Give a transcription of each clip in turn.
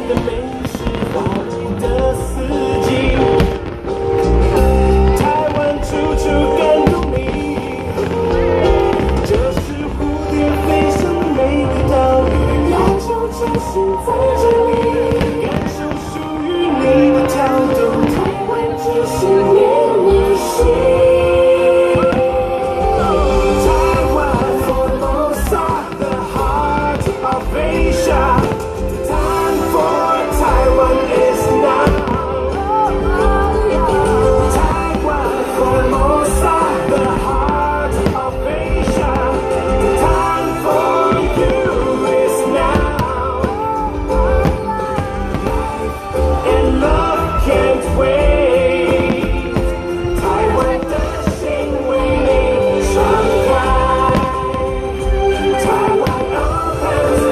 的美食，好记的四季。台湾处处感动你，这是蝴蝶飞翔的美丽岛屿，亚洲中心在这里，感受属于你的跳动，台湾之心连你心。Of Asia, time for Taiwan is now. Taiwan, Formosa, the heart of Asia. Time for you is now. In love can't wait. Taiwan dancing, waving, Shanghai. Taiwan opens.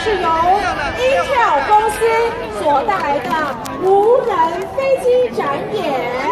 是由 Intel 公司所带来的无人飞机展演。